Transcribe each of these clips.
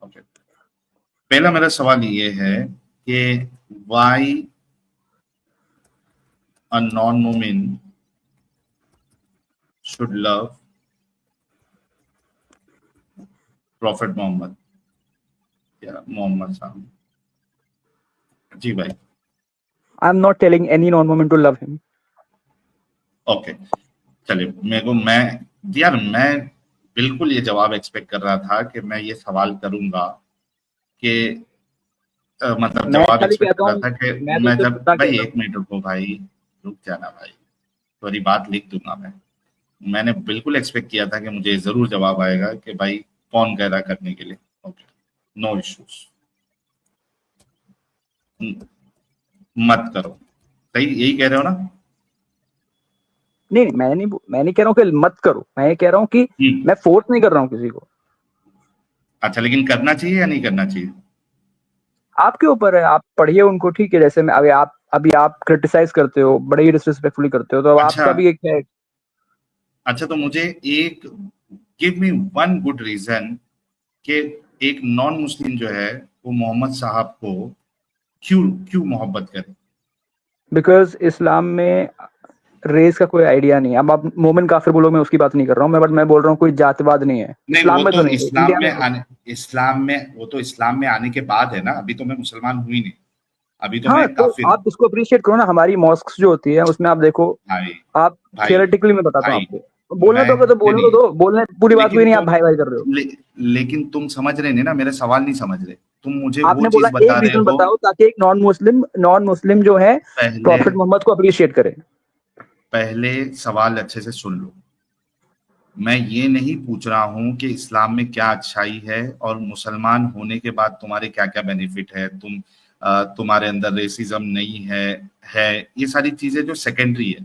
Okay, पहला मेरा सवाल ये है कि वाई अ नॉन मोमिन शुड लव प्रॉफिट मोहम्मद या मोहम्मद साहब? जी भाई। I am not telling any non moment to love him. Okay, चलिए, मैं बिल्कुल ये जवाब एक्सपेक्ट कर रहा था कि मैं ये सवाल करूंगा कि मतलब मैं जवाब खाली एक्सपेक्ट कहता कर रहा हूँ, था कि मैं तो मैं सिर्फ जब इतना भाई कहता एक हूँ। मिनट रुको भाई, रुक जाना भाई, तुम्हारी बात लिख दूंगा मैं। मैंने बिल्कुल एक्सपेक्ट किया था कि मुझे जरूर जवाब आएगा कि भाई कौन कह रहा करने के लिए। ओके, नो इश्यूज, मत करो। सही यही कह रहे हो ना? नहीं, मैं नहीं कह रहा हूँ कि मत करो, मैं ये कह रहा हूँ कि मैं फोर्स नहीं कर रहा हूँ किसी को। अच्छा, लेकिन करना चाहिए या नहीं करना चाहिए? आपके ऊपर है, आप पढ़िए उनको, ठीक है। जैसे मैं अभी आप क्रिटिसाइज करते हो, बड़े ही डिसरिस्पेक्टफुली करते हो, तो अब अच्छा आपका भी एक है। अच्छा, तो मुझे एक give me one good reason कि एक नॉन मुस्लिम जो है वो मोहम्मद साहब को क्यों क्यों मोहब्बत करे। बिकॉज इस्लाम में रेस का कोई आइडिया नहीं है। अब आप मोमिन काफिर बोलो, मैं उसकी बात नहीं कर रहा हूँ मैं, बट मैं बोल रहा हूँ कोई जातिवाद नहीं है नहीं, इस्लाम वो में, तो तो नहीं है, इस्लाम इंडिया में में। आने वो तो इस्लाम में आने के बाद है ना, अभी तो मैं मुसलमान हुई नहीं, अभी तो हाँ, मैं तो काफिर हूँ। आप इसको अप्रिशिएट करो ना। हमारी मॉस्क जो होती है उसमें आप देखो, भाई आप भाई थियोरेटिकली मैं बताता हूँ भाई आपको। बोलने मैं दोगे तो नहीं बोलने को नहीं, दो, बोलने पूरी बात हुई लेकिन नहीं, आप तुम भाई भाई कर रहे हो। लेकिन तुम समझ रहे नहीं ना, मेरा सवाल नहीं समझ रहे। तुम मुझे वो आपने बोला चीज बता एक रहे रीजन हो। बताओ ताकि एक नॉन मुस्लिम जो है पहले प्रॉफिट मोहम्मद को अप्रिशिएट करे। पहले सवाल अच्छे से सुन लो। मैं ये नहीं पूछ रहा हूं कि इस्लाम में क्या अच्छाई है और मुसलमान होने के बाद तुम्हारे क्या क्या बेनिफिट है, तुम्हारे अंदर रेसिज्म नहीं है ये सारी चीजें जो सेकेंडरी है।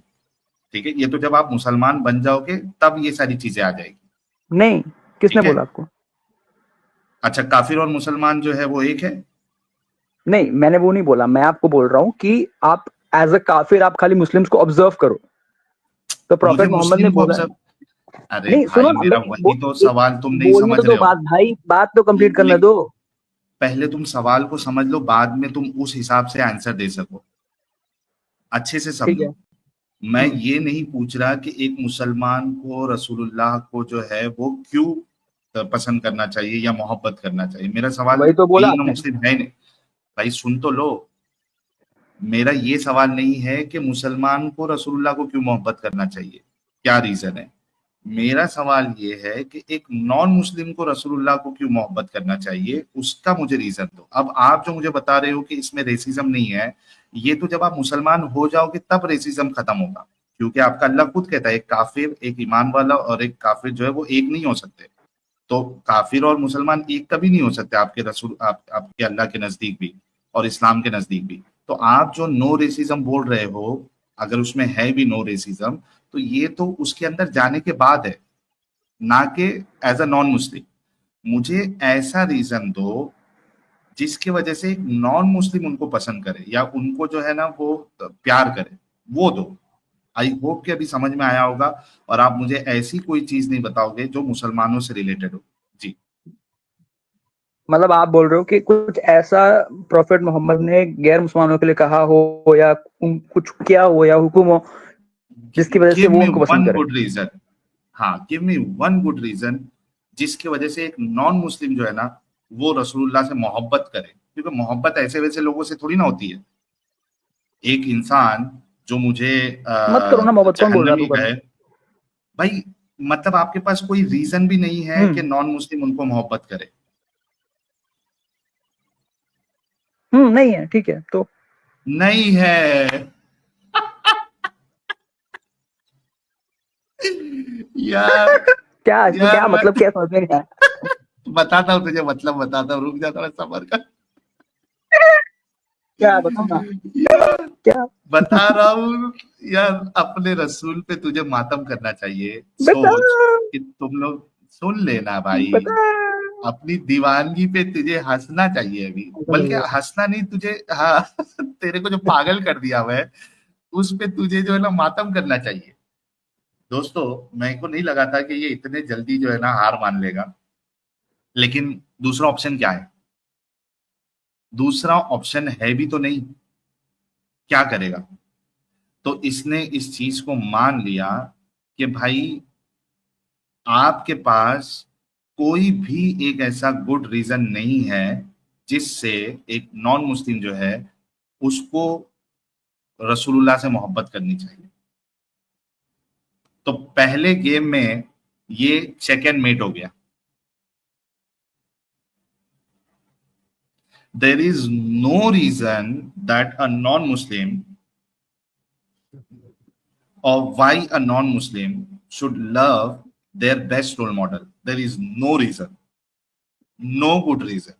ठीक है, ये तो जब आप मुसलमान बन जाओगे तब ये सारी चीजें आ जाएगी। नहीं, किसने ठीक है, बोला आपको? अच्छा, काफिर और मुसलमान जो है वो एक है? नहीं, मैंने वो नहीं बोला। मैं आपको बोल रहा हूँ कि आप एज अ काफिर आप खाली मुस्लिम्स को ऑब्जर्व करो। तो मुझे प्रॉफिट मोहम्मद ने मुस्लिम को बोला है। ऑब्जर्व? अरे नहीं, सुनो भाई, ना, मेरा वही तो एक सवाल तुम नहीं बोलने तो समझ दो रहे हो। बात भाई, बात तो कंप्लीट करने लेकिन दो। पहले तुम सवाल को समझ लो, बाद में तुम उस हिसाब से आंसर दे सको। अच्छे से ठीक है। समझो, मैं ये नहीं पूछ रहा कि एक मुसलमान को रसूलुल्लाह को जो है वो क्यों पसंद करना चाहिए या मोहब्बत करना चाहिए। मेरा सवाल वही तो बोला बीइंग अ आपने। मुस्लिम है नहीं। भाई सुन तो लो, मेरा ये सवाल नहीं है कि मुसलमान को रसूलुल्लाह को क्यों मोहब्बत करना चाहिए, क्या रीजन है। मेरा सवाल ये है कि एक नॉन मुस्लिम को रसूलुल्लाह को क्यों मोहब्बत करना चाहिए, उसका मुझे रीजन दो। अब आप जो मुझे बता रहे हो कि इसमें रेसिज्म नहीं है, ये तो जब आप मुसलमान हो जाओगे तब रेसिज्म खत्म होगा। क्योंकि आपका अल्लाह खुद कहता है एक काफिर, एक ईमान वाला और एक काफिर जो है वो एक नहीं हो सकते। तो काफिर और मुसलमान एक कभी नहीं हो सकते आपके रसूल, आपके अल्लाह के नजदीक भी और इस्लाम के नजदीक भी। तो आप जो नो रेसिज्म बोल रहे हो, अगर उसमें है भी नो रेसिज्म, तो ये तो उसके अंदर जाने के बाद है, ना कि एज अ नॉन मुस्लिम। मुझे ऐसा रीजन दो जिसकी वजह से एक नॉन मुस्लिम उनको पसंद करे या उनको जो है ना वो प्यार करे, वो दो। आई होप कि अभी समझ में आया होगा, और आप मुझे ऐसी कोई चीज नहीं बताओगे जो मुसलमानों से रिलेटेड हो। जी। मतलब आप बोल रहे हो कि कुछ ऐसा प्रॉफिट मोहम्मद ने गैर मुसलमानों के लिए कहा हो या कुछ किया हो या हुक्म हो जिसकी वजह से गिव वो मी उनको पसंद वन करे। Good reason. हाँ, give me one good reason जिसकी वजह से एक नॉन मुस्लिम जो है ना वो रसूलुल्लाह से मोहब्बत करे। क्योंकि मोहब्बत ऐसे वैसे लोगों से थोड़ी ना होती है। एक इंसान जो मुझे मत करो ना मोहब्बत, कौन बोल रहा है जहन्नमी आपको करो? कहे, भाई मतलब आपके पास कोई रीजन भी नहीं है कि नॉन मुस्लिम उनको मोहब्बत करे। नहीं है, ठीक है तो। नहीं है यार। क्या यार क्या मैं मतलब, क्या समझ में नहीं आया? बताता हूँ तुझे, मतलब बताता हूँ, रुक जा थोड़ा सबर कर। क्या बताओ ना। यार क्या बता रहा हूँ यार, अपने रसूल पे तुझे मातम करना चाहिए। बता सोच कि तुम लोग, सुन लेना भाई, बता। अपनी दीवानगी पे तुझे हंसना चाहिए अभी, बल्कि हंसना नहीं तुझे, हाँ तेरे को जो पागल कर दिया हुआ है उस पे तुझे जो है ना मातम करना चाहिए। दोस्तों, मेरे को नहीं लगा था कि ये इतने जल्दी जो है ना हार मान लेगा। लेकिन दूसरा ऑप्शन क्या है? दूसरा ऑप्शन है भी तो नहीं, क्या करेगा? तो इसने इस चीज को मान लिया कि भाई आपके पास कोई भी एक ऐसा गुड रीजन नहीं है जिससे एक नॉन मुस्लिम जो है उसको रसूलुल्लाह से मोहब्बत करनी चाहिए। तो पहले गेम में ये चेक एंड मेट हो गया। There is no reason that a non Muslim or why a non-Muslim should love their best role model. There is no reason, no good reason.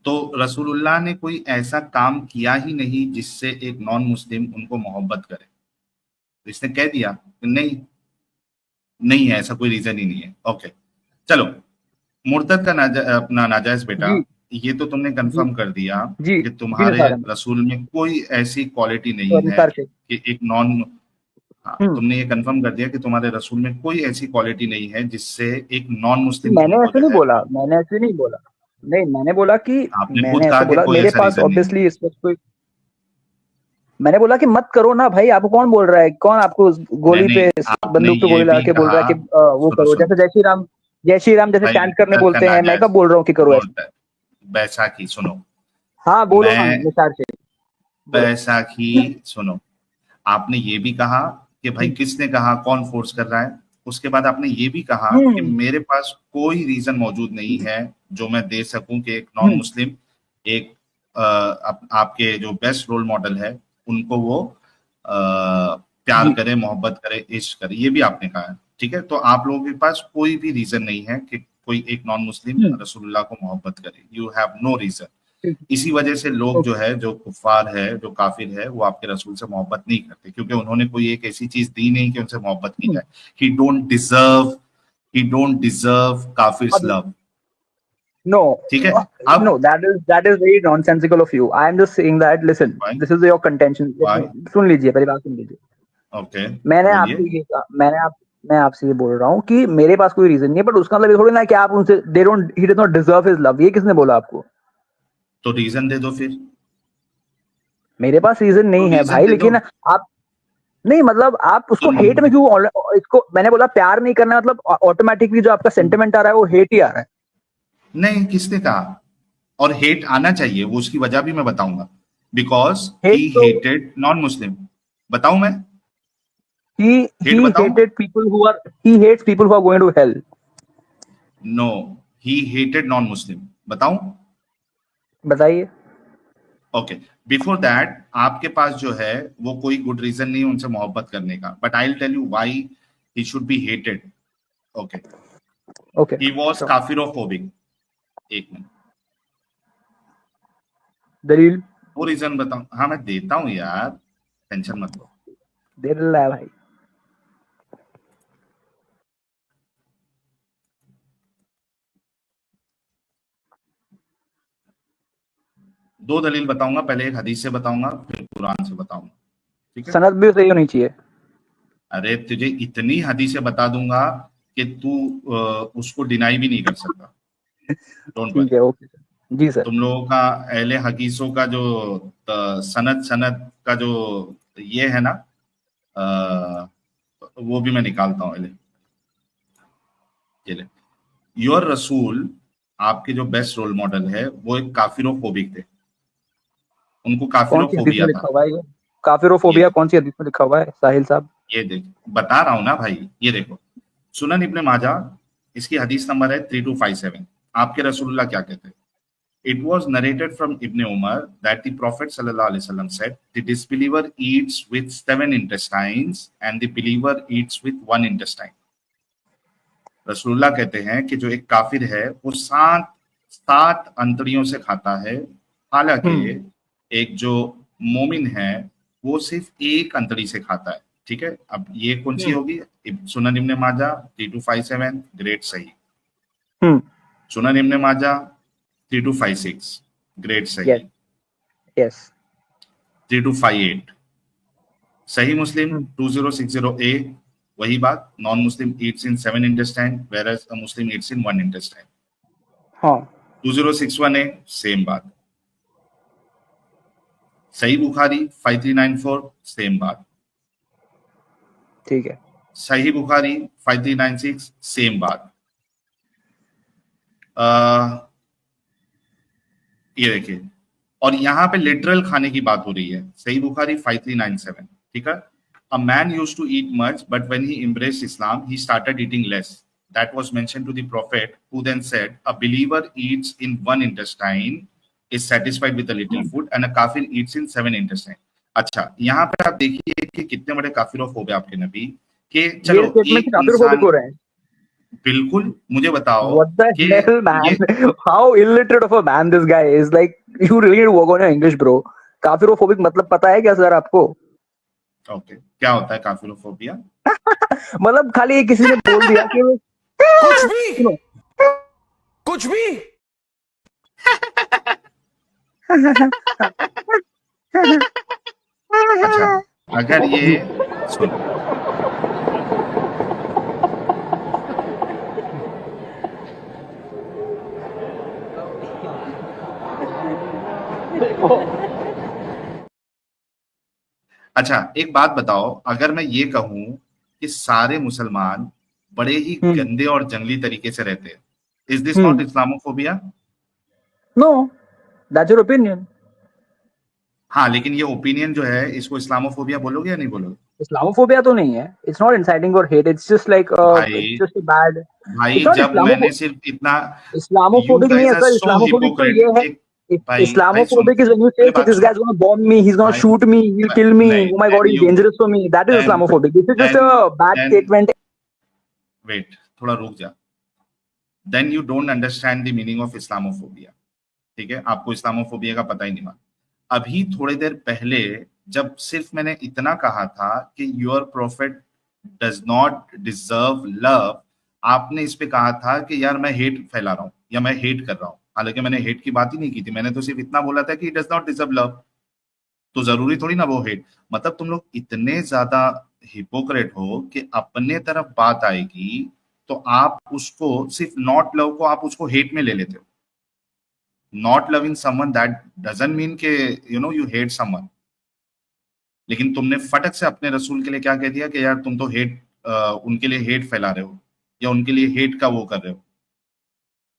तो रसूलुल्लाह ने कोई ऐसा काम किया ही नहीं जिससे एक नॉन मुस्लिम उनको मोहब्बत करे। तो इसने कह दिया कि नहीं, नहीं है, ऐसा कोई रीजन ही नहीं है। ओके, चलो, मुर्तद का अपना नाजायज बेटा, ये तो तुमने कंफर्म कर दिया कि तुम्हारे रसूल में कोई ऐसी क्वालिटी नहीं है कि एक नॉन, हाँ, तुमने ये कंफर्म कर दिया कि तुम्हारे रसूल में कोई ऐसी क्वालिटी नहीं है जिससे एक नॉन मुस्लिम, मैंने ऐसे नहीं बोला, मैंने ऐसे नहीं बोला, नहीं, मैंने बोला कि मैंने ऐसे बोला मेरे पास ऑब्वियसली इस वक्त कोई, मैंने बोला कि मत करो ना भाई, आपको कौन बोल रहा है, कौन आपको गोली पे बंदूक पे गोली लगा के बोल रहा है कि वो करो, जैसे जय श्री राम जैसे चैंट करने बोलते हैं, मैं कब बोल रहा हूँ कि करो ऐसा? बैसाखी सुनो, हाँ बोलो, विचार से बैसाखी सुनो, आपने ये भी कहा कि भाई किसने कहा, कौन फोर्स कर रहा है, उसके बाद आपने ये भी कहा कि मेरे पास कोई रीजन मौजूद नहीं है जो मैं दे सकूं कि एक नॉन मुस्लिम एक आपके जो बेस्ट रोल मॉडल है उनको वो प्यार करे, मोहब्बत करे, इश्क करे, ये भी आपने कहा है। ठीक है, तो आप लोगों के पास कोई भी रीजन नहीं है कि कोई एक नॉन मुस्लिम रसूलुल्लाह को मोहब्बत करे। You have no reason. इसी वजह से लोग जो है, जो कुफार है, जो काफिर है, वो आपके रसूल से मोहब्बत नहीं करते, क्योंकि उन्होंने कोई एक ऐसी चीज दी नहीं कि उनसे मोहब्बत की जाए। ही डोंट डिजर्व काफिर्स लव। No, ठीक है, no, that is very nonsensical of you. I am just saying that, listen, this is your contention. सुन लीजिए, पहली बात सुन लीजिए। Okay, मैंने आपसे ये कहा, मैं आपसे ये बोल रहा हूँ कि मेरे पास कोई रीजन नहीं है, बट उसका मतलब ये थोड़ी ना कि आप उनसे he does not deserve his love। ये किसने बोला आपको? तो रीजन दे दो फिर। मेरे पास रीजन नहीं है भाई, लेकिन आप नहीं, मतलब आप उसको हेट में क्यों, इसको मैंने बोला प्यार नहीं करना, मतलब ऑटोमेटिकली जो आपका सेंटिमेंट आ रहा है वो हेट ही आ रहा है। नहीं, किसने कहा? और हेट आना चाहिए, वो उसकी वजह भी मैं बताऊंगा। Because he hated non Muslim. बताऊं मैं? He hated people who are, he hates people who are going to hell. No, he hated non-Muslim. बताऊं? बताइए। ओके, बिफोर दैट आपके पास जो है वो कोई गुड रीजन नहीं उनसे मोहब्बत करने का, but I will tell you why he should be hated. Okay, he was kafirophobic. एक मिनट, दलील? वो रीजन बताऊं? हाँ, मैं देता हूं यार, टेंशन मत लो। दे रहा है भाई। दो दलील बताऊंगा, पहले एक हदीस से बताऊंगा, फिर कुरान से बताऊंगा। ठीक है, सनद भी सही होनी चाहिए। अरे तुझे इतनी हदीसें बता दूंगा कि तू उसको डिनाई भी नहीं कर सकता। ठीक है, ओके जी सर। तुम लोगों का अहले हदीसों का जो सनद का जो ये है ना, वो भी मैं निकालता हूँ। ये ले, योर रसूल, आपके जो बेस्ट रोल मॉडल है, वो एक काफिरोफोबिक थे। उनको काफिरोफोबिया था। काफिरोफोबिया कौन सी हदीस में लिखा हुआ है साहिल साहब? ये देख, बता रहा हूं ना भाई, ये देखो, सुनन इब्ने माजा, इसकी हदीस नंबर है 3257। आपके रसूलुल्लाह क्या कहते हैं? It was narrated from Ibn Umar that the Prophet sallallahu alaihi wasallam said, "The disbeliever eats with 7 intestines and the believer eats with 1 intestine." रसूलुल्लाह कहते हैं कि जो एक काफिर है वो 7 अंतड़ियों से खाता है, हालांकि एक जो मोमिन है वो सिर्फ एक अंतड़ी से खाता है। ठीक है, अब ये कौन सी होगी? सुनन इब्ने माजा 3257, ग्रेट सही। सुनन इब्ने माजा 3256, ग्रेट सही। यस। 3258 सही। मुस्लिम 2060A वही बात, non Muslim Yeats in 7 intestine whereas a Muslim eats in 1 intestine. हाँ 2061 है, सेम बात. सही बुखारी 5394, सेम बात. ठीक है. सही बुखारी 5396, सेम बात. ये देखिए, और यहाँ पे लिटरल खाने की बात हो रही है. सही बुखारी 5397, ठीक है. A man used to eat much, but when he embraced Islam, he started eating less. That was mentioned to the Prophet, who then said, "A believer eats in 1 intestine, is satisfied with a little food, and a kafir eats in 7 intestine." अच्छा, यहाँ पे आप देखिए कि कितने बड़े काफिरों हो गए आपके नबी कि चलो एक इंसान, बिल्कुल, मुझे बताओ What the hell, man? How illiterate of a man this guy is. Like, you really need to work on your English, bro. काफिरोफोबिक मतलब पता है क्या सर आपको? ओके, क्या होता है काफिरोफोबिया? मतलब खाली किसी ने बोल दिया कि कुछ भी अच्छा, अगर ये सुनो, अच्छा एक बात बताओ, अगर मैं ये कहूं कि सारे मुसलमान बड़े ही गंदे और जंगली तरीके से रहते हैं, is this not Islamophobia? No, that's your opinion. हाँ, लेकिन ये ओपिनियन जो है, इसको इस्लामोफोबिया बोलोगे या नहीं बोलोगे? इस्लामोफोबिया तो नहीं है. इट्स नॉट इंसाइटिंग और hate. It's just like it's just bad. भाई जब मैंने सिर्फ इतना, इस्लामोफोबिक नहीं है सर. इस्लामोफोबिक तो ये है. Islamophobic is when you say this guy is going to bomb me, he's going to shoot me, he'll kill me, oh my god, he's dangerous for me. That is Islamophobic. This is just a bad statement. Wait, थोड़ा रुक जा. Then you don't understand the meaning of Islamophobia. ठीक है, आपको Islamophobia का पता ही नहीं माना. अभी थोड़ी देर पहले जब सिर्फ मैंने इतना कहा था कि your profit does not deserve love, आपने इस पे कहा था कि यार मैं हेट फैला रहा हूँ या मैं हेट कर रहा हूँ. हालांकि मैंने हेट की बात ही नहीं की थी, मैंने तो सिर्फ इतना बोला था कि डज नॉट डिजर्व लव. तो जरूरी थोड़ी ना वो हेट. मतलब तुम लोग इतने ज्यादा हिपोक्रेट हो कि अपने तरफ बात आएगी तो आप उसको सिर्फ नॉट लव को आप उसको हेट में ले लेते हो. Not loving someone that doesn't mean के you know you hate someone. लेकिन तुमने फटक से अपने रसूल के लिए क्या कह दिया कि यार तुम तो हेट उनके लिए हेट फैला रहे हो या उनके लिए हेट का वो कर रहे हो.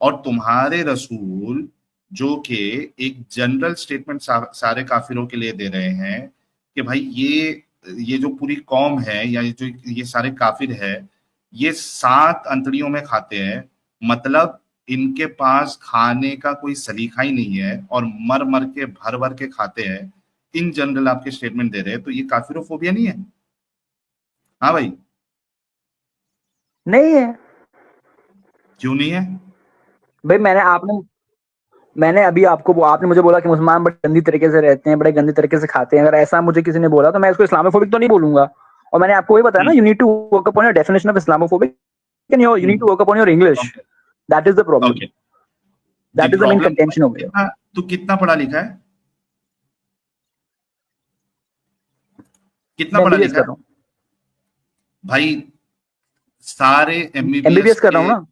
और तुम्हारे रसूल जो कि एक जनरल स्टेटमेंट सारे काफिरों के लिए दे रहे हैं कि भाई ये जो पूरी कौम है या जो ये सारे काफिर है, ये 7 अंतड़ियों में खाते हैं. मतलब इनके पास खाने का कोई सलीका ही नहीं है और मर मर के भर भर के खाते हैं. इन जनरल आपके स्टेटमेंट दे रहे हैं, तो ये काफिरोफोबिया नहीं है? हाँ भाई, नहीं है. क्यों नहीं है भाई? मैंने अभी आपने मुझे बोला कि मुसलमान बड़े गंदी तरीके से रहते हैं, बड़े गंदी तरीके से खाते हैं. अगर ऐसा मुझे किसी ने बोला तो मैं इसको इस्लामोफोबिक तो नहीं बोलूंगा. और मैंने आपको वही बताया ना, you need to work upon your definition of Islamophobic and you need to work upon your English. That is the problem. That is the main contention over here. तू कितना पढ़ा लिखा है? कितना पढ़ा लिखा है भाई? सारे एमबीबीएस कर रहा हूँ ना.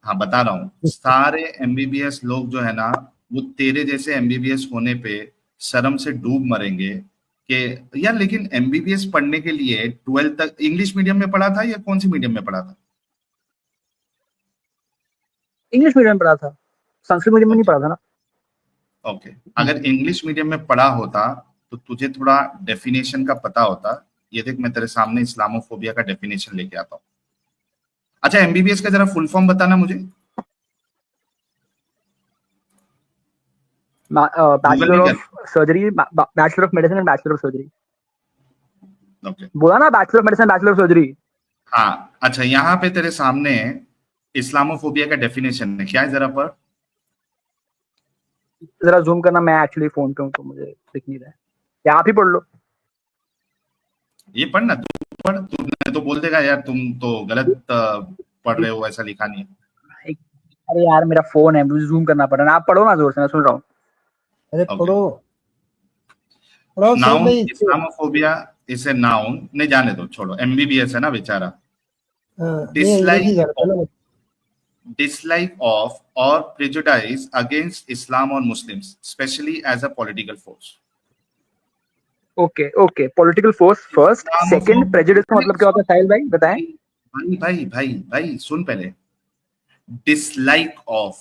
हाँ बता रहा हूँ, सारे एमबीबीएस लोग जो है ना, वो तेरे जैसे एमबीबीएस होने पे शर्म से डूब मरेंगे कि यार. लेकिन एमबीबीएस पढ़ने के लिए 12th तक इंग्लिश मीडियम में पढ़ा था या कौन सी मीडियम में पढ़ा था? इंग्लिश मीडियम में पढ़ा था, संस्कृत मीडियम में नहीं पढ़ा था ना. ओके, अगर इंग्लिश मीडियम में पढ़ा होता तो तुझे थोड़ा डेफिनेशन का पता होता. ये देख, मैं तेरे सामने इस्लामोफोबिया का डेफिनेशन लेके आता हूँ. अच्छा, एमबीबीएस का जरा फुल फॉर्म बताना मुझे. Bachelor of surgery, bachelor of medicine and bachelor of surgery. Okay, बोला ना, bachelor of medicine, bachelor of surgery. हाँ अच्छा, यहाँ पे तेरे सामने इस्लामोफोबिया का डेफिनेशन है, क्या है जरा पढ़. जरा जूम करना, मैं एक्चुअली फोन पे हूँ तो मुझे दिख नहीं रहा है. या आप ही पढ़ लो. ये पढ़ ना, तू पढ़. तू तो बोल देगा यार तुम तो गलत पढ़ रहे हो, ऐसा लिखा नहीं है. अरे यार मेरा फोन है, मुझे जूम करना पड़ रहा है. आप पढ़ो ना जोर से, मैं सुन रहा हूँ. अरे पढ़ो. Noun Islamophobia is a noun, नहीं जाने दो, छोड़ो, एमबीबीएस है ना बेचारा। dislike of or prejudice against Islam or Muslims, especially as a political force. Okay political force first, second prejudice का मतलब क्या होता है साहिल भाई बताएं। भाई सुन पहले, डिसलाइक ऑफ,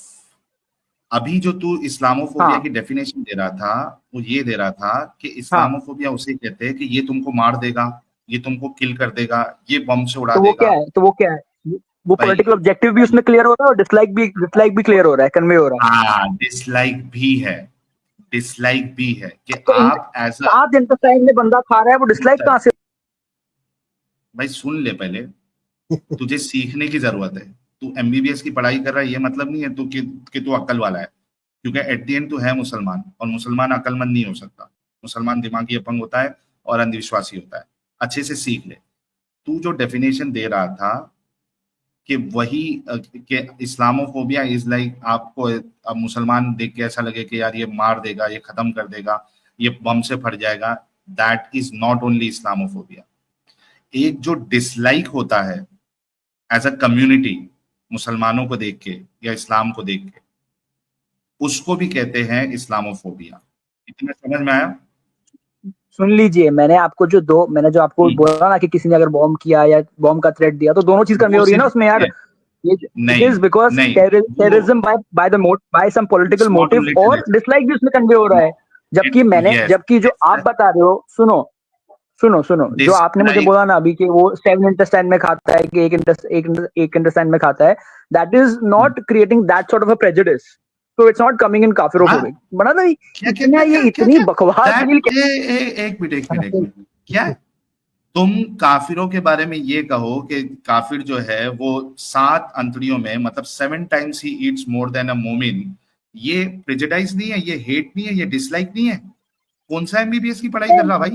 अभी जो तू इस्लामोफोबिया की डेफिनेशन दे रहा था वो ये दे रहा था कि इस्लामोफोबिया उसे कहते हैं कि ये तुमको मार देगा, ये तुमको किल कर देगा, ये बम से उड़ा देगा। तो वो क्या है वो पॉलिटिकल ऑब्जेक्टिव भी उसमें क्लियर हो रहा है और डिसलाइक भी क्लियर हो रहा है, कन्वे हो रहा है। हाँ, डिसलाइक भी है कि तो आप ऐसा आप इंटेस्टाइन में बंदा खा रहा है, वो डिसलाइक कहां से? भाई सुन ले पहले, तुझे सीखने की जरूरत है। तू एमबीबीएस की पढ़ाई कर रहा है ये मतलब नहीं है तू कि तू अक्ल वाला है, क्योंकि एट द एंड तू है मुसलमान, और मुसलमान अक्लमंद नहीं हो सकता। मुसलमान दिमागी अपंग होता है और अंधविश्वासी होता है। अच्छे से सीख ले। तू जो डेफिनेशन दे रहा था कि वही कि इस्लामोफोबिया इज लाइक, आपको अब मुसलमान देख के ऐसा लगे कि यार ये मार देगा, ये खत्म कर देगा, ये बम से फट जाएगा, that is not only Islamophobia. एक जो डिसलाइक होता है एज अ कम्युनिटी मुसलमानों को देख के या इस्लाम को देख के, उसको भी कहते हैं इस्लामोफोबिया। इतना समझ में आया? सुन लीजिए, मैंने जो आपको बोला ना कि किसी ने अगर बॉम्ब किया या बॉम्ब का थ्रेट दिया, तो दोनों चीज कन्वे हो रही है ना उसमें यार। It is because terrorism by some political motive, और डिसलाइक भी उसमें कन्वे हो रहा है। जबकि जो आप बता रहे हो, सुनो जो आपने मुझे बोला ना अभी कि वो 7 इंटेस्टाइन में खाता है कि एक इंटेस्टाइन में खाता है, that is not creating that sort of a prejudice, so it's not coming in काफिरोफोबिक। बना था ये इतनी बकवास। एक मिनट, क्या तुम काफिरों के बारे में ये कहो कि काफिर जो है वो 7 अंतड़ियों में, मतलब 7 times he eats more than a मोमिन, ये प्रेजुडाइज नहीं है, ये हेट नहीं है, ये डिसलाइक नहीं है? कौन सा एमबीबीएस की पढ़ाई कर रहा भाई?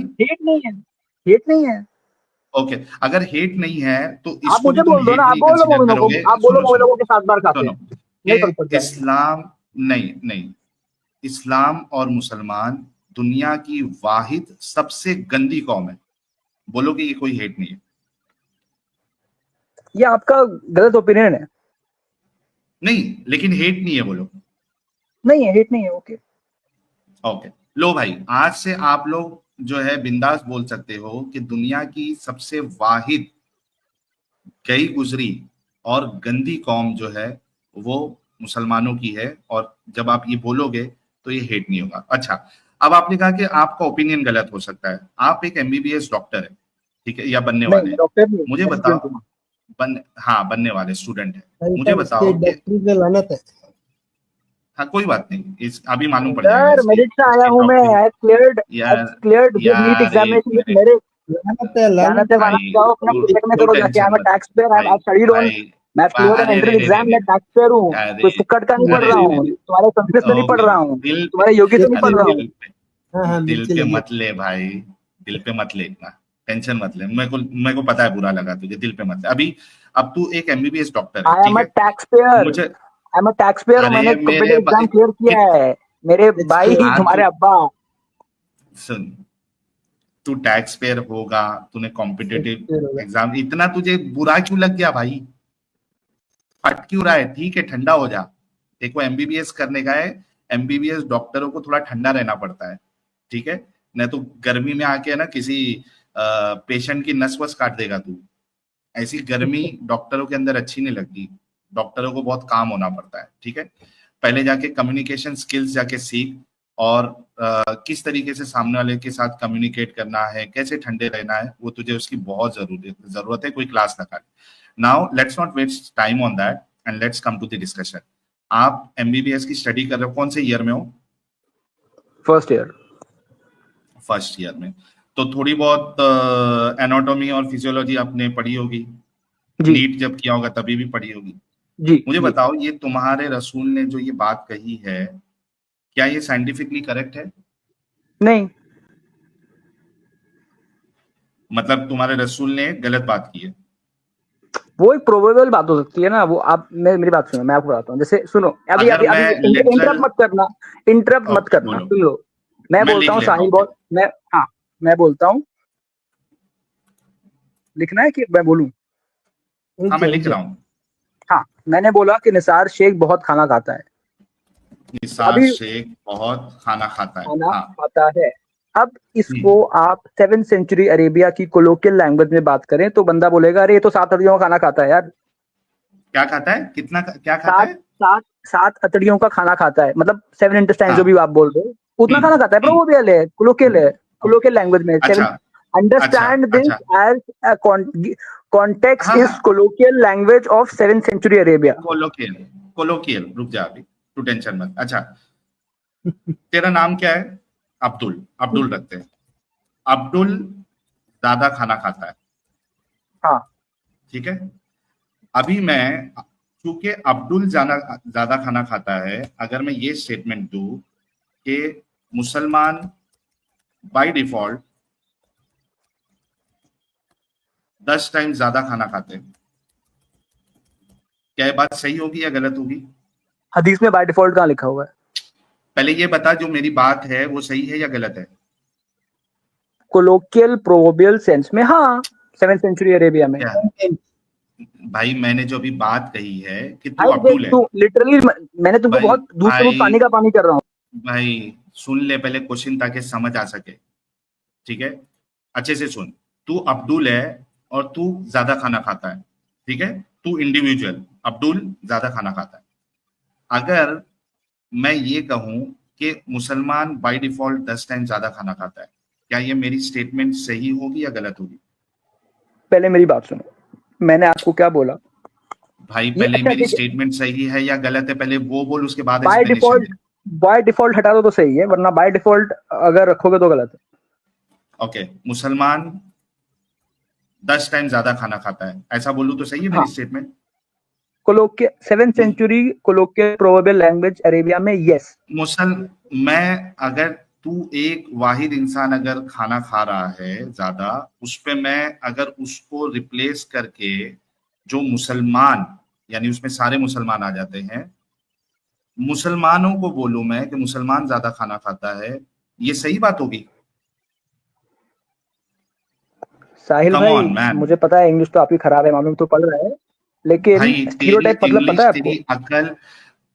हेट नहीं है। ओके, अगर हेट नहीं है तो आप मुझे बोल दो ना, आप बोलो लोगों के साथ बार खाते हैं। इस्लाम नहीं, इस्लाम और मुसलमान दुनिया की वाहिद सबसे गंदी कौम है। बोलो कि ये कोई हेट नहीं है। ये आपका गलत ओपिनियन है। नहीं, लेकिन हेट नहीं है, बोलो। नहीं है, हेट नहीं है। ओके, लो भाई, आज से आप लोग जो है बिंदास बोल सकते हो कि दुनिया की सबसे वाहिद, गई गुजरी और गंदी कौम जो है वो मुसलमानों की है, और जब आप ये बोलोगे तो ये हेट नहीं होगा। अच्छा, अब आपने कहा कि आपका ओपिनियन गलत हो सकता है। आप एक एमबीबीएस डॉक्टर है, ठीक है, या बनने वाले हैं, मुझे बताओ। बनने वाले स्टूडेंट है, मुझे बताओ। हाँ, कोई बात नहीं, इस अभी मालूम पड़ जाएगा। मेरिट से आया हूं मैं, आई क्लियर्ड नीट एग्जामिनेशन। मेरे लानत है जाओ अपना प्रोजेक्ट में करो जाके। आई am a tax pair, I studied on, मैं क्लियर एन एंट्रेंस एग्जाम, मैं टैक्स पेयर हूं, कोई फुक्कड़ का नहीं पढ़ रहा हूं, तुम्हारे संस्कृत से नहीं पढ़ रहा हूं, तुम्हारे योगी से नहीं पढ़ रहा हूं। दिल पे मत ले भाई, दिल पे मत ले, इतना टेंशन मत ले। मेरे को पता है बुरा लगा तुझे, दिल पे मत ले। अभी अब तू एक एमबीबीएस डॉक्टर है, I am a tax payer, मुझे I am a tax payer, मैंने कॉम्पिटिटिव एग्जाम क्लियर किया है। मेरे भाई, तुम्हारे अब्बा। सुन, तू टैक्स पेयर होगा, तूने कॉम्पिटिटिव एग्जाम, इतना तुझे बुरा क्यों लग गया भाई? फट क्यों रहा है? ठीक है, ठंडा हो जा। देखो, एमबीबीएस करने का है, एमबीबीएस डॉक्टरों को थोड़ा ठंडा रहना पड़ता है, ठीक है? नहीं तो गर्मी में आके ना किसी पेशेंट की नस वस काट देगा तू। ऐसी गर्मी डॉक्टरों के अंदर अच्छी नहीं लगती। डॉक्टरों को बहुत काम होना पड़ता है, ठीक है? पहले जाके कम्युनिकेशन स्किल्स जाके सीख, और किस तरीके से सामने वाले के साथ कम्युनिकेट करना है, कैसे ठंडे रहना है, वो तुझे उसकी बहुत जरूरत है। कोई क्लास लगा। Now let's not waste time on that and let's come to the discussion. आप एमबीबीएस की स्टडी कर रहे हो, कौन से ईयर में हो? फर्स्ट ईयर में। तो थोड़ी बहुत एनाटॉमी और फिजियोलॉजी आपने पढ़ी होगी, नीट जब किया होगा तभी भी पढ़ी होगी जी। मुझे बताओ, ये तुम्हारे रसूल ने जो ये बात कही है, क्या ये साइंटिफिकली करेक्ट है? नहीं, मतलब तुम्हारे रसूल ने गलत बात की है? वो एक प्रोबेबल बात हो सकती है ना। वो आप मेरी बात सुनो, मैं आपको बताता हूँ। जैसे सुनो, अभी इंटरप्ट मत करना, सुन लो। मैं बोलता हूँ साहिल, मैं बोलता हूँ लिखना है कि मैं बोलूं? हाँ मैं लिख रहा हूँ। हाँ, मैंने बोला कि निसार शेख बहुत खाना खाता है। निसार अभी शेख बहुत खाना खाता है। खाना हाँ। खाता है। अब इसको आप 7th सेंचुरी अरेबिया की कोलोकियल लैंग्वेज में बात करें तो बंदा बोलेगा अरे ये तो 7 हड्डियों का खाना खाता है यार। क्या खाता है? कितना क्या खाता है? 7 हथड़ियों का खाना खाता है, मतलब 7 इंटेस्टाइन, हाँ। जो भी आप बोल रहे हो उतना खाना खाता है। प्रोवर्बियल है, कोलोकियल है, कोलोकियल लैंग्वेज में। अच्छा। अंडरस्टैंड दिस अच्छा। एज कॉन्टेक्स्ट इज हाँ colloquial language of 7th century Arabia. Colloquial. Colloquial, रुक जा अभी, तू टेंशन मत। अच्छा, तेरा नाम क्या है? अब्दुल। अब्दुल रखते हैं। अब्दुल ज्यादा खाना खाता है, हाँ, ठीक है। अभी मैं, क्योंकि अब्दुल ज्यादा खाना खाता है, अगर मैं ये स्टेटमेंट दूं कि मुसलमान बाय डिफॉल्ट 10 टाइम ज्यादा खाना खाते हैं, क्या ये बात सही होगी या गलत होगी? हदीस में बाय डिफॉल्ट कहाँ लिखा हुआ है? पहले ये बता, जो मेरी बात है वो सही है या गलत है? कोलोकियल प्रोवर्बियल सेंस में हाँ, 7th सेंचुरी अरेबिया में। क्या भाई, मैंने जो अभी बात कही है कि तू भाई देख, अब्दुल है। तू लिटरली, मैंने तुमको भाई बहुत दूध से भाई पानी का पानी कर रहा हूँ। भाई सुन ले पहले क्वेश्चन, ताकि समझ आ सके, ठीक है। अच्छे से सुन। तू अब्दुल है और तू ज्यादा खाना खाता है, ठीक है। तू इंडिविजुअल अब्दुल ज्यादा खाना खाता है। अगर मैं ये कहूं कि मुसलमान बाय डिफॉल्ट 10 टाइम ज्यादा खाना खाता है, क्या ये मेरी स्टेटमेंट सही होगी या गलत होगी? पहले मेरी बात सुनो, मैंने आपको क्या बोला? भाई ये पहले अच्छा मेरी ठीक है, स्टेटमेंट सही है या गलत है, पहले वो बोल, उसके बाद बाय एक्सप्लेनेशन डिफॉल्ट, दे। बाय डिफॉल्ट हटा दो तो सही है, वरना बाय डिफॉल्ट अगर रखोगे तो गलत है। ओके, मुसलमान 10 टाइम ज्यादा खाना खाता है, ऐसा बोलूं तो सही है मेरी हाँ, statement? Colloquial 7th century colloquial proverbial language Arabia में यस। मैं, अगर तू एक वाहिद इंसान अगर खाना खा रहा है ज्यादा, उस पे मैं अगर उसको रिप्लेस करके जो मुसलमान, यानी उसमें सारे मुसलमान आ जाते हैं, मुसलमानों को बोलूं मैं कि मुसलमान ज्यादा खाना खाता है, ये सही बात होगी? साहिल कम भाई, ऑन मैन। मुझे पता है इंग्लिश तो आपकी खराब है, मालूम तो पड़ रहा है, लेकिन भाई तेरी स्टीरियोटाइप मतलब पता इंग्लिश, है तेरी आपको? अकल,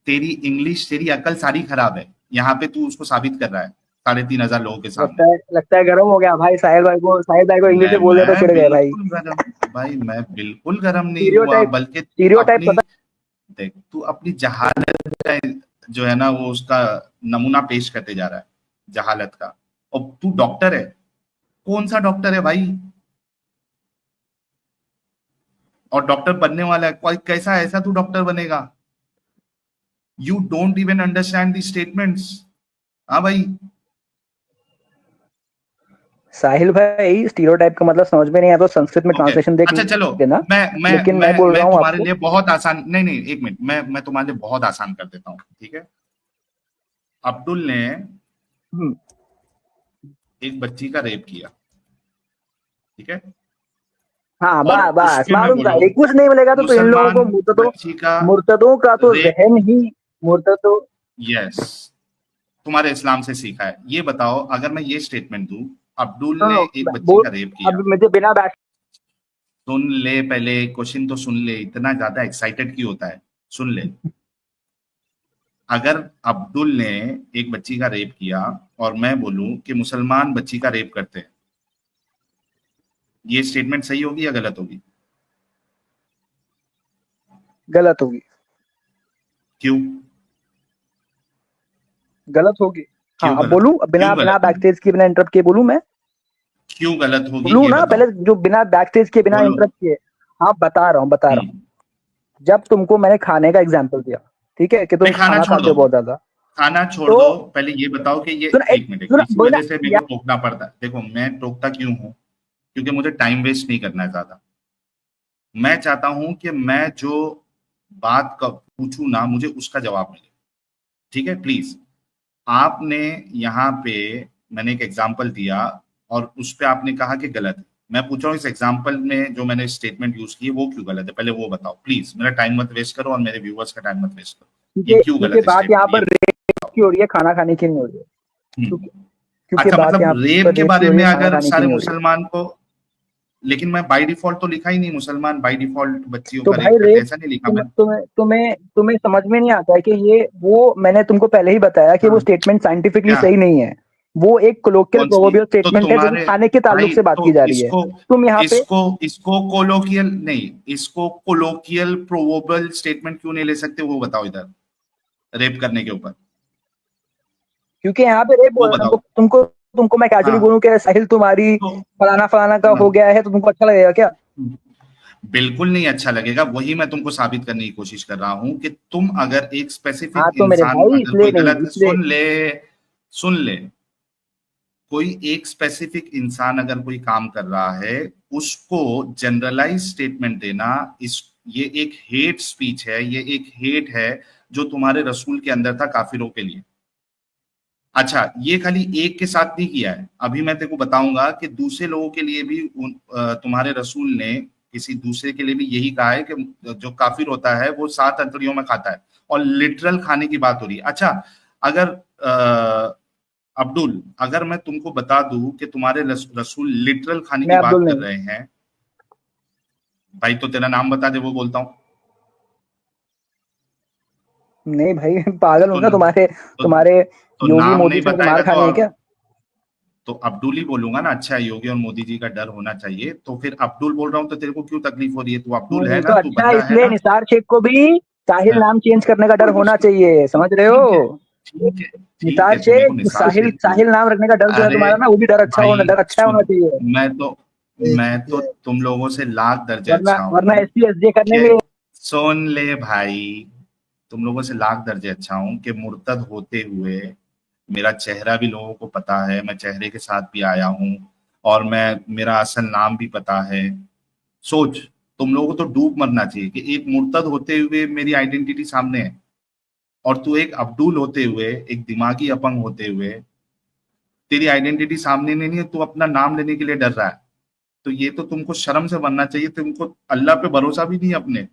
तेरी इंग्लिश, तेरी अकल सारी खराब है। यहाँ पे तू उसको साबित कर रहा है 3,500 लोगों के सामने। लगता है गर्म हो गया भाई। साहिल भाई को इंग्लिश में बोल दिया तो मैं चिढ़ गए भाई। बिल्कुल गरम, भाई मैं बिल्कुल गरम नहीं हुआ, स्टीरियोटाइप, बल्कि तू स्टीरियोटाइप अपनी, पता। देख तू अपनी जहालत का जो है ना, वो उसका नमूना पेश करते जा रहा है, जहालत का। और तू डॉक्टर है, कौन सा डॉक्टर है भाई? और डॉक्टर बनने वाला है कोई, कैसा ऐसा तू डॉक्टर बनेगा? You don't even understand the statements. हाँ भाई। साहिल भाई, स्टीरियोटाइप का मतलब समझ में नहीं आया तो संस्कृत में ओके, ट्रांसलेशन देख अच्छा चलो, देना। मैं लेकिन मैं मैं बोल रहा मैं हूँ तुम्हारे आपको। लिए बहुत आसान, नहीं नहीं एक मिनट, मैं तुम्हारे लिए बहुत आसान कर देता हूँ, ठीक है। अब्दुल ने हम्म, एक बच्ची का रेप किया, ठीक है। हाँ, और बस उसके मैं मालूम था, बोलूं, ये कुछ नहीं मिलेगा तो इन लोगों मुसलमान को मुर्तदों, बच्ची का मुर्तदों का तो रेप, जहन ही मुर्तदों। यस, तुम्हारे इस्लाम से सीखा है। ये बताओ, अगर मैं ये स्टेटमेंट दूं, अब्दुल ने सुनो, एक बच्ची बोल, का रेप अब किया। मुझे बिना बैठ। सुन ले पहले, क्वेश्चन तो सुन ले, इतना ज्यादा एक्साइटेड क्यों होता है? सुन ले। अगर अब्दुल ने एक बच्ची का रेप किया और मैं बोलूं कि मुसलमान बच्ची का रेप करते हैं, ये स्टेटमेंट सही होगी या गलत होगी? गलत होगी। क्यों? गलत होगी। हाँ, क्यों अब गलत बोलूं, होगी? बिना क्यों बिना गलत होगी? बैकस्टेज के, बिना इंटरप्ट के बोलूं मैं? क्यों गलत होगी बोलूं ये ना बताओ। पहले, जो बिना बैकस्टेज के, बिना बोलो। इंटरप्ट के। हाँ, बता रहा हूँ, बता रहा हूँ। हम्म। जब तुमको मैंने खाने का एग्जाम्पल दिया, ठीक है, कि तुम नहीं, खाना खाना छोड़ खाते दो, हो बहुत ज्यादा, खाना छोड़ तो दो, पहले ये बताओ कि ये, सुन, एक मिनट, सुन इसी बोला वजह से मेरे या, को टोकना पड़ता है। देखो मैं टोकता क्यों हूं, क्योंकि मुझे टाइम वेस्ट नहीं करना है ज्यादा। मैं चाहता हूं कि मैं जो बात का पूछूं ना, मुझे उसका जवाब मिले, ठीक है। प्लीज, आपने यहाँ पे, मैंने एक एग्जाम्पल दिया और उस पे आपने कहा कि गलत है। मैं पूछ रहा हूँ, इस एग्जाम्पल में जो मैंने स्टेटमेंट यूज की है वो क्यों गलत है, पहले वो बताओ प्लीज। मेरा टाइम मत वेस्ट करो और मेरे व्यूअर्स का टाइम मत वेस्ट करो। ये क्योंकि क्यों क्योंकि गलत है बात यहाँ स्टेटमेंट, ये पर रेप की हो रही है, खाना खाने की नहीं हो रही है। हम्म। क्योंकि क्योंकि अच्छा, बात मतलब यहाँ रेप पर के रेप की बारे हो रही में है, खाना अगर खाने की सारे नहीं हो रही है। मुसलमान को, लेकिन मैं बाय डिफॉल्ट तो लिखा ही नहीं, मुसलमान बाय डिफॉल्ट बच्चियों तो का भाई रेप करते, रेप ऐसा नहीं लिखा मैंने। तुम्हें समझ में नहीं आता है कि ये वो मैंने तुमको पहले ही बताया कि वो हाँ, स्टेटमेंट साइंटिफिकली क्या सही नहीं है। वो एक कोलोकियल कौन सी? प्रोवर्बियल तो स्टेटमेंट है जो कि तुम्हारे खाने के ताल्लुक भाई, से बात तो की जा रही है। इसको तुम यहाँ पे इसको इसको कोलोकियल नहीं, इसको कोलोकियल प्रोवर्बियल स्टेटमेंट क्यों नहीं ले सकते, वो बताओ इधर, रेप करने के ऊपर, क्योंकि यहाँ पे रेप वो बोल रहे हैं बताओ। तुमको तुमको मैं कैजुअली हाँ, बोलूं कि साहिल तुम्हारी तो फलाना फलाना का हो हाँ, गया है तो तुमको अच्छा लगेगा क्या? बिल्कुल नहीं अच्छा लगेगा। वही मैं तुमको साबित करने की कोशिश कर रहा हूं कि तुम अगर एक हाँ स्पेसिफिक तो मेरे इंसान, भाई अगर इसलिए कोई नहीं, गलत, इसलिए सुन ले, कोई एक स्पेसिफिक इंसान अगर कोई काम कर रहा है, उसको जनरलाइज स्टेटमेंट देना, इस ये एक हेट स्पीच है, ये एक हेट है जो तुम्हारे रसूल के अंदर था काफिरों के लिए। अच्छा, ये खाली एक के साथ नहीं किया है, अभी मैं तेरे को बताऊंगा कि दूसरे लोगों के लिए भी तुम्हारे रसूल ने किसी दूसरे के लिए भी यही कहा है कि जो काफिर होता है वो 7 अंतड़ियों में खाता है, और लिटरल खाने की बात हो रही है। अच्छा, अगर अब्दुल, अगर मैं तुमको बता दूं कि तुम्हारे रसूल लिटरल खाने मैं की अब्दुल बात कर नहीं। रहे हैं, भाई तो तेरा नाम बता दे, वो बोलता हूँ। नहीं भाई पागल हूँ तो क्या? तुम्हारे तो, तुम्हारे तो योगी नाम मोदी नहीं से मुझे बताएगा मार खानी है क्या? तो अब्दुल ही बोलूंगा ना। अच्छा, योगी और मोदी जी का डर होना चाहिए, तो फिर अब्दुल बोल रहा हूँ, तो तेरे को क्यों तकलीफ हो रही है? तू अब्दुल है ना, तो तू अच्छा, बंदा है इसलिए ना। निसार शेख को भी साहिल हाँ, नाम चेंज करने का डर कोई होना मुश्किल, चाहिए, तो समझ रहे हो? ठीक है, ठीक है, ठीक निसार है, तू मेरे को शेख निसार साहिल शेख बोल। साहिल नाम रखने का डर जो है अरे तुम्हारा ना, वो भी भाई डर अच्छा होना सुन, चाहिए। मैं तो मैं तो तुम लोगों से लाख दर्जे वरना अच्छा वरना हूँ एसपी एसजे करने कि, में। सुन ले भाई, तुम लोगों से लाख दर्जे अच्छा हूँ कि मुर्तद होते हुए मेरा चेहरा भी लोगों को पता है, मैं चेहरे के साथ भी आया हूँ, और मैं, मेरा असल नाम भी पता है। सोच, तुम लोगों को तो डूब मरना चाहिए कि एक मुर्तद होते हुए मेरी आइडेंटिटी सामने है, और तू एक अब्दुल होते हुए, एक दिमागी अपंग होते हुए, तेरी आइडेंटिटी सामने नहीं है, तू अपना नाम लेने के लिए डर रहा है। तो ये तो तुमको शर्म से बनना चाहिए, तुमको अल्लाह पे भरोसा भी नहीं है अपने,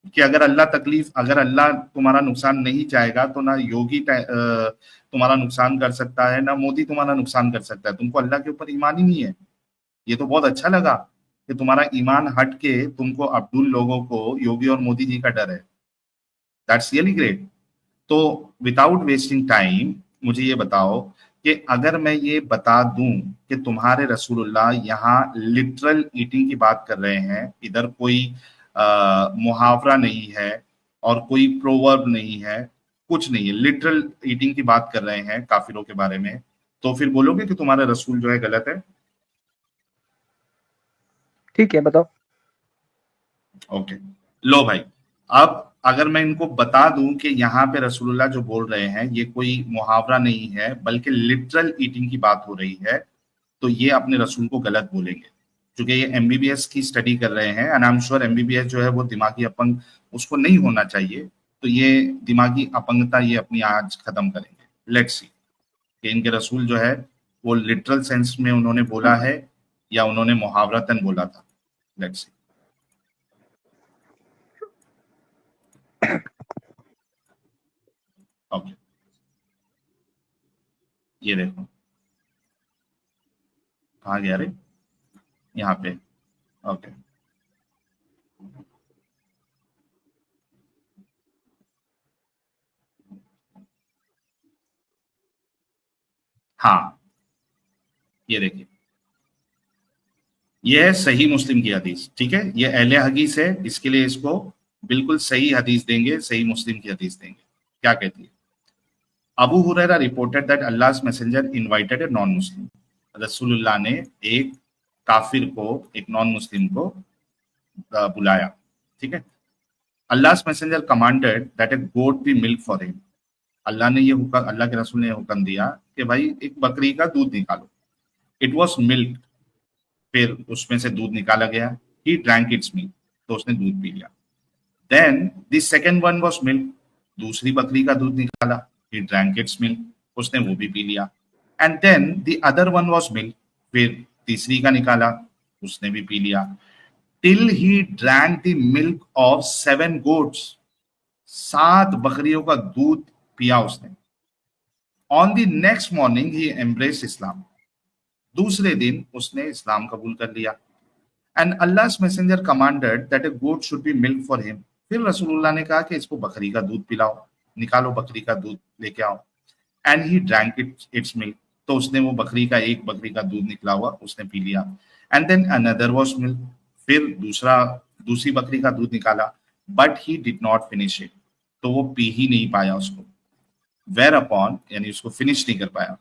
कि अगर अल्लाह तुम्हारा नुकसान नहीं चाहेगा तो ना योगी तुम्हारा नुकसान कर सकता है, ना मोदी तुम्हारा नुकसान कर सकता है। तुमको अल्लाह के ऊपर ईमान ही नहीं है। ये तो बहुत अच्छा लगा कि तुम्हारा ईमान हट के तुमको अब्दुल लोगों को योगी और मोदी जी का डर है। That's really great. तो विदाउट वेस्टिंग टाइम, मुझे ये बताओ कि अगर मैं ये बता दूं कि तुम्हारे रसूलुल्लाह यहाँ लिटरल ईटिंग की बात कर रहे हैं, इधर कोई मुहावरा नहीं है और कोई प्रोवर्ब नहीं है, कुछ नहीं है, लिटरल ईटिंग की बात कर रहे हैं काफिरों के बारे में, तो फिर बोलोगे कि तुम्हारा रसूल जो है गलत है? ठीक है, बताओ। ओके, लो भाई, अब अगर मैं इनको बता दूं कि यहाँ पे रसूलुल्लाह जो बोल रहे हैं ये कोई मुहावरा नहीं है बल्कि लिटरल ईटिंग की बात हो रही है, तो ये अपने रसूल को गलत बोलेंगे, क्योंकि ये एमबीबीएस की स्टडी कर रहे हैं, and I am sure MBBS जो है वो दिमागी अपंग, उसको नहीं होना चाहिए। तो ये दिमागी अपंगता ये अपनी आज खत्म करेंगे। लेट्स सी कि इनके रसूल जो है वो लिटरल सेंस में उन्होंने बोला है या उन्होंने मुहावरतन बोला था। Let's see. ओके, ये देखो, कहाँ गया रे, यहाँ पे। ओके, हाँ, ये देखिए, ये है सही मुस्लिम की हदीस, ठीक है, ये अहले हदीस है, इसके लिए इसको बिल्कुल सही हदीस देंगे, सही मुस्लिम की हदीस देंगे। क्या कहती है? Abu Hurairah reported that Allah's messenger invited a non Muslim, रसूलुल्लाह ने एक काफिर को, एक नॉन मुस्लिम को बुलाया, ठीक है। Allah's messenger commanded that a goat be milk for him, अल्लाह ने ये हुक्म, अल्लाह के रसूल ने हुक्म दिया कि भाई एक बकरी का दूध निकालो। इट वॉज मिल्क, फिर उसमें से दूध निकाला गया। ही ड्रैंक इट्स मिल्क, तो उसने दूध पी लिया। Then the second one was milk, दूसरी बकरी का दूध निकाला। ही ड्रैंक इट्स मिल्क, उसने वो भी पी लिया। And then the other one was milk, फिर तीसरी का निकाला, उसने भी पी लिया। Till he drank the milk of 7 goats, 7 बकरियों का दूध पिया उसने। On the next morning he embrace Islam, दूसरे दिन उसने इस्लाम कबूल कर लिया। And Allah's messenger commanded that a goat should be milk for him. फिर रसूलुल्लाह ने कहा कि इसको बकरी का दूध पिलाओ, निकालो बकरी का दूध लेके आओ। And he drank it's milk, तो उसने वो एक बकरी का दूध निकला हुआ उसने पी लिया। And then another was milk, फिर दूसरी बकरी का दूध निकाला, but he did not finish it, तो वो पी ही नहीं पाया उसको। वेयर अपॉन, यानी उसको फिनिश नहीं कर पाया।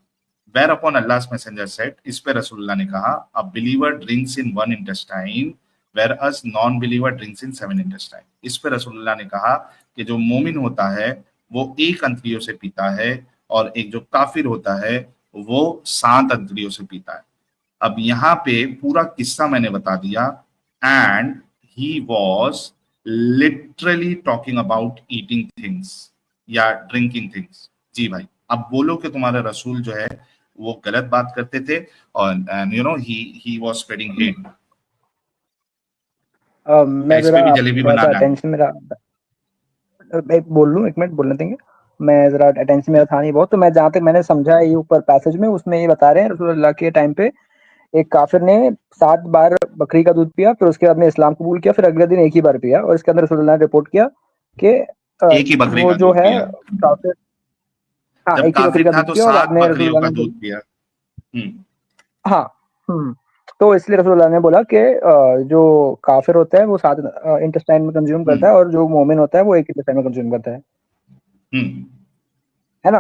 वेयर अपॉन अल्लाह's मैसेंजर सेड, इस पे रसूलुल्लाह ने कहा, a believer drinks in one intestine whereas non believer drinks in 7 intestine. इस पे रसूलुल्लाह ने कहा कि जो मोमिन होता है वो 1 अंतरियों से पीता है, और एक जो काफिर होता है वो 7 अंतरियों से पीता है। अब यहाँ पे पूरा किस्सा मैंने बता दिया, and he was literally talking about eating things या ड्रिंकिंग थिंग्स। जी भाई, अब बोलो कि तुम्हारे रसूल जो है वो गलत बात करते थे, और you know he was spreading hate. मैं इस पे जरा भी जलेबी थोड़ा सा बनाना है। अटेंशन मेरा एक बोल लूं, 1 मिनट बोलने देंगे? मैं जरा अटेंशन मेरा था नहीं बहुत, तो मैं जहाँ तक मैंने समझा ये ऊपर पैसेज में, उसमें ये बता रहे हैं रसूलुल्लाह के टाइम पे एक काफिर ने 7 बार बकरी का दूध पिया, फिर उसके बाद में इस्लाम कबूल किया, फिर अगले दिन एक ही बार पिया, और इसके अंदर रसूलुल्लाह ने रिपोर्ट किया कि एक ही बकरी वो का जो दूध है पिया। काफिर, हाँ, जब एक ही बकरी काफिर का था दूध तो पिया, और बाद 7 में बकरियों रसूलुल्लाह का ने दूध पिया। हाँ, तो इसलिए रसूलुल्लाह ने बोला कि जो काफिर होता है वो 7 इंटेस्टाइन में कंज्यूम करता है, और जो मोमिन होता है वो 1 इंटेस्टाइन में कंज्यूम करता है हम्म ना?